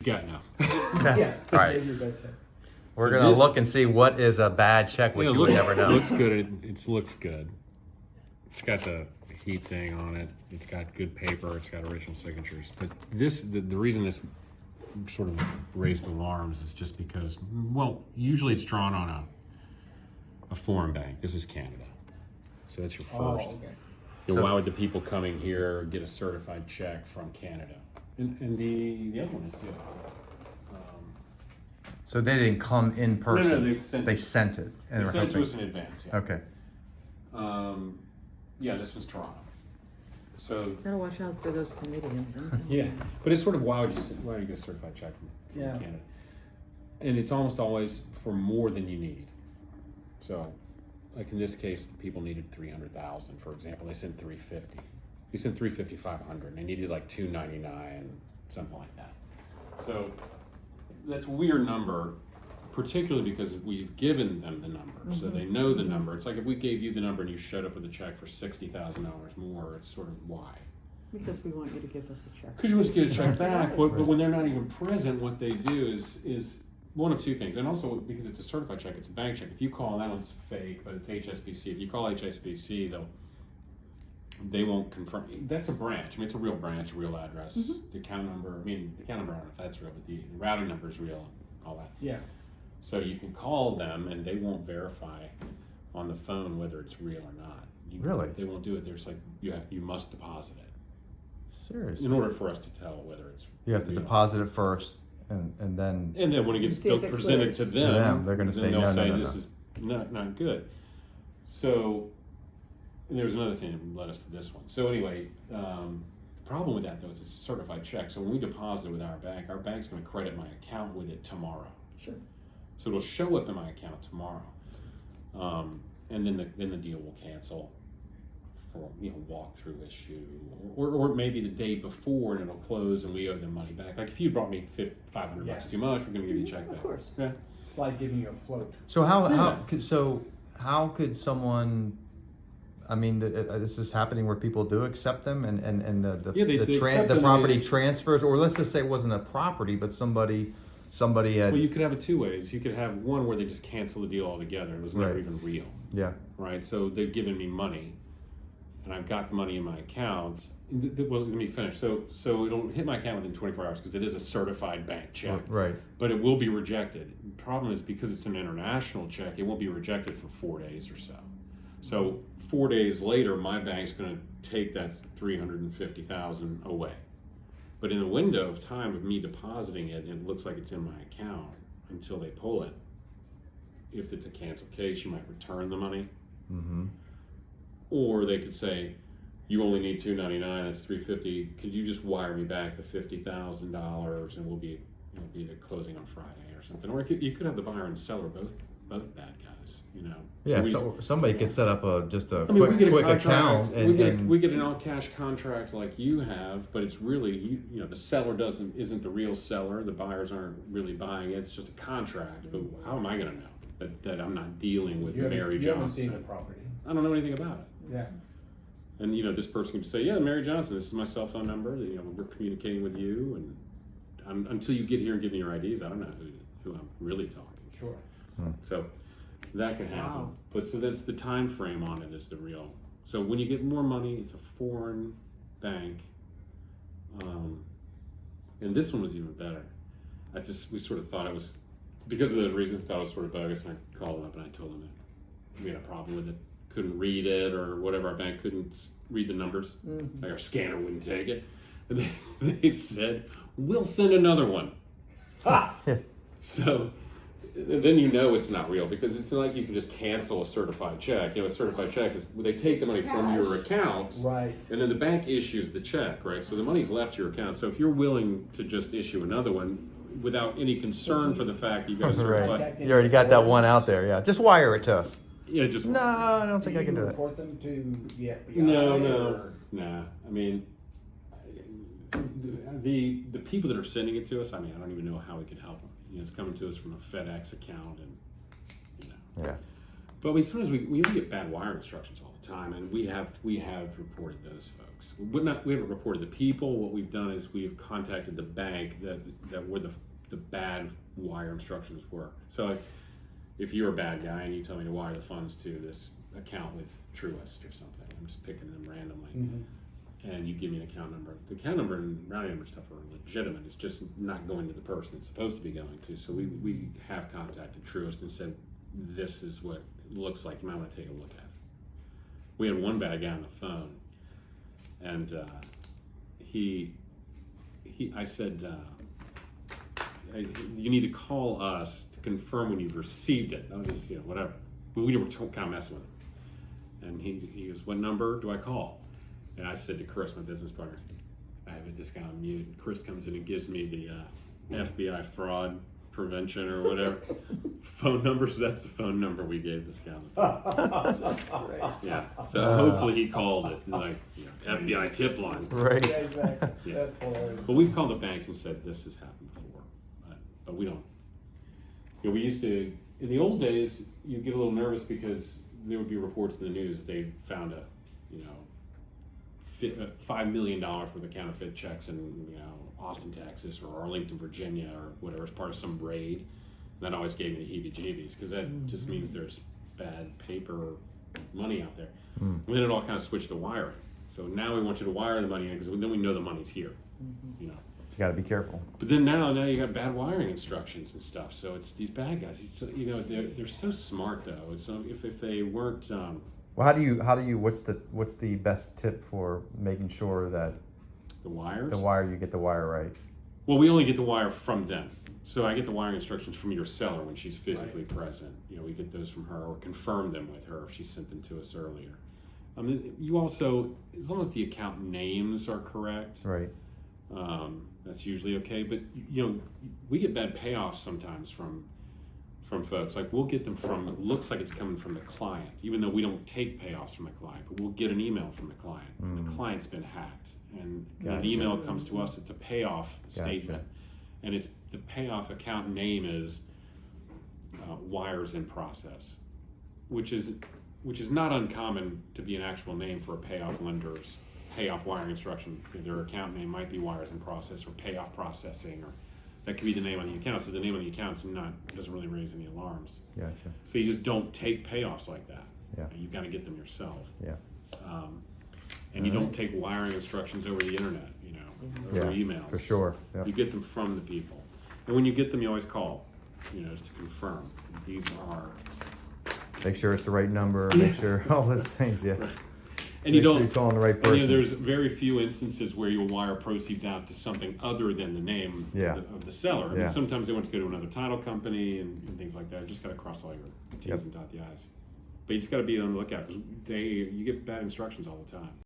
got no. Yeah. All right. Maybe your bad check. We're So going to this- look and see what is a bad check, which Yeah, you would never It know. looks good. It looks good. It's got the heat thing on it. It's got good paper. It's got original signatures. But the reason this sort of raised alarms is just because, well, usually it's drawn on a foreign bank. This is Canada, so that's your first. Oh, okay. So why would the people coming here get a certified check from Canada? And the other one is too. So they didn't come in person. No, they sent it. sent it. They And sent it to us in advance. Yeah. Okay. Yeah, this was Toronto. So Gotta watch out for those Canadians. Huh? yeah, but it's sort of why would you get a certified check from Yeah. Canada? And it's almost always for more than you need. So, like in this case, the people needed 300,000, for example. They sent 350. They sent 350, 500, and they needed like 299, something like that. So that's a weird number, particularly because we've given them the number, so they know the number. It's like if we gave you the number and you showed up with a check for $60,000 more, it's sort of why. Because we want you to give us a check. Because you must get a check back, but when they're not even present, what they do is one of two things. And also, because it's a certified check, it's a bank check. If you call, that one's fake, but it's HSBC. If you call HSBC, they won't confirm. That's a branch. I mean, it's a real branch, real address. The account number, I don't know if that's real, but the routing number is real, and all that. Yeah. So you can call them, and they won't verify on the phone whether it's real or not. Really? They won't do it. There's like you must deposit it Seriously. in order for us to tell whether it's. You have to real. deposit it first, and then And then when it gets See still if it presented clears. to To them, them, they're gonna then say, they'll "No, no, say no, this no." is not good. So, and there's another thing that led us to this one. So anyway, the problem with that though is it's a certified check. So when we deposit it with our bank's going to credit my account with it tomorrow. Sure. So it'll show up in my account tomorrow, and then the deal will cancel for walkthrough issue, or maybe the day before and it'll close and we owe them money back. Like if you brought me $500 Yeah. too much, we're going to give you a check back. Of course. Yeah. It's like giving you a float. So Yeah. how could someone? I mean, this is happening where people do accept them, and Yeah, they accept the them, property they- transfers, or let's just say it wasn't a property, but somebody had Well, you could have it two ways. You could have one where they just cancel the deal altogether. It was never Right. even real, yeah. right? So they've given me money, and I've got the money in my account. Well, let me finish. So it'll hit my account within 24 hours because it is a certified bank check. Right. But it will be rejected. The problem is because it's an international check, it won't be rejected for 4 days or so. So 4 days later, my bank's going to take that $350,000 away. But in the window of time of me depositing it, it looks like it's in my account until they pull it. If it's a canceled case, you might return the money. Mm-hmm. Or they could say, you only need $299, that's $350. Could you just wire me back the $50,000 and we'll be the closing on Friday or something? Or you could have the buyer and seller both bad guys, Yeah. We- So somebody could set up just a I mean, we get a quick contract, account, and we get an all-cash contract like you have, but it's really the seller isn't the real seller. The buyers aren't really buying it. It's just a contract. But how am I going to know that I'm not dealing with Mary You haven't seen the Johnson? property. I don't know anything about it. Yeah. And this person can say, "Yeah, Mary Johnson. This is my cell phone number. We're communicating with you." And until you get here and give me your IDs, I don't know who I'm really talking to. Sure. So that can happen. Wow. But so that's the time frame on it is the real. So when you get more money, it's a foreign bank. And this one was even better. We sort of thought it was, because of those reasons, thought it was sort of bogus. And I called them up and I told them that we had a problem with it. Couldn't read it or whatever. Our bank couldn't read the numbers. Like our scanner wouldn't take it. And they said, we'll send another one. So then it's not real because it's not like you can just cancel a certified check. A certified check is they take the money from your account, Right. and then the bank issues the check, right? So the money's left your account. So if you're willing to just issue another one without any concern for the fact you got a certified, right. You already got that one out there. Yeah. Just wire it to us. yeah, just No, I don't think I can do that. Report them to the FBI. No. Nah. I mean, the people that are sending it to us, I don't even know how we could help them. It's coming to us from a FedEx account, and Yeah. But sometimes we get bad wire instructions all the the time, and we have reported those folks. We haven't reported the people. What we've done is we've contacted the bank that where the bad wire instructions were. So if you're a bad guy and you tell me to wire the funds to this account with Truist or something, I'm just picking them randomly, and you give me an account number. The account number and routing number stuff are legitimate. It's just not going to the person it's supposed to be going to. So we have contacted Truist and said, this is what it looks like. You might want to take a look at it. We had one bad guy on the phone, and I said, you need to call us to confirm when you've received it. I was just, whatever. We were kind of messing with him. And he goes, what number do I call? And I said to Chris, my business partner, I have this guy on mute. Chris comes in and gives me the FBI fraud prevention or whatever phone number. So that's the phone number we gave this guy. Yeah. So hopefully he called it, like, FBI tip line. Right. Yeah, exactly. Yeah. That's hilarious. But we've called the banks and said this has happened before, but we don't. We used to, in the old days, you'd get a little nervous because there would be reports in the news that they found $5 million worth of counterfeit checks in Austin, Texas, or Arlington, Virginia, or whatever, as part of some raid. And that always gave me the heebie-jeebies because that just means there's bad paper money out there. And then it all kind of switched to wiring. So now we want you to wire the money in because then we know the money's here. So you got to be careful. But then now you got bad wiring instructions and stuff. So it's these bad guys. They're so smart though. It's if they weren't. Well, how do you? What's the best tip for making sure that The wires? you get the wire right? Well, we only get the wire from them. So I get the wiring instructions from your seller when she's physically present. We get those from her or confirm them with her if she sent them to us earlier. You also, as long as the account names are correct, Right. That's usually okay. But we get bad payoffs sometimes from folks. Like we'll get them from, it looks like it's coming from the client, even though we don't take payoffs from the client, but we'll get an email from the client. The client's been hacked, and Gotcha. the email comes to us, it's a payoff statement, and it's the payoff account name is wires in process, which is not uncommon to be an actual name for a payoff lender's payoff wiring instruction. Their account name might be wires in process or payoff processing, or that could be the name on the account. So the name on the account's doesn't really raise any alarms. Gotcha. So you just don't take payoffs like that. Yeah. You've got to get them yourself. Yeah. And you don't take wiring instructions over the internet, over email. For sure. Yep. You get them from the people. And when you get them, you always call, just to confirm. These are... Make sure it's the right number. Make sure all those things. Yeah. Right. And you Make sure don't... you're calling the right person. there's very few instances where you'll wire proceeds out to something other than the name of the seller. I mean, sometimes they want to go to another title company and things like that. You just got to cross all your T's and dot the I's. But you just got to be on the lookout because you get bad instructions all the time.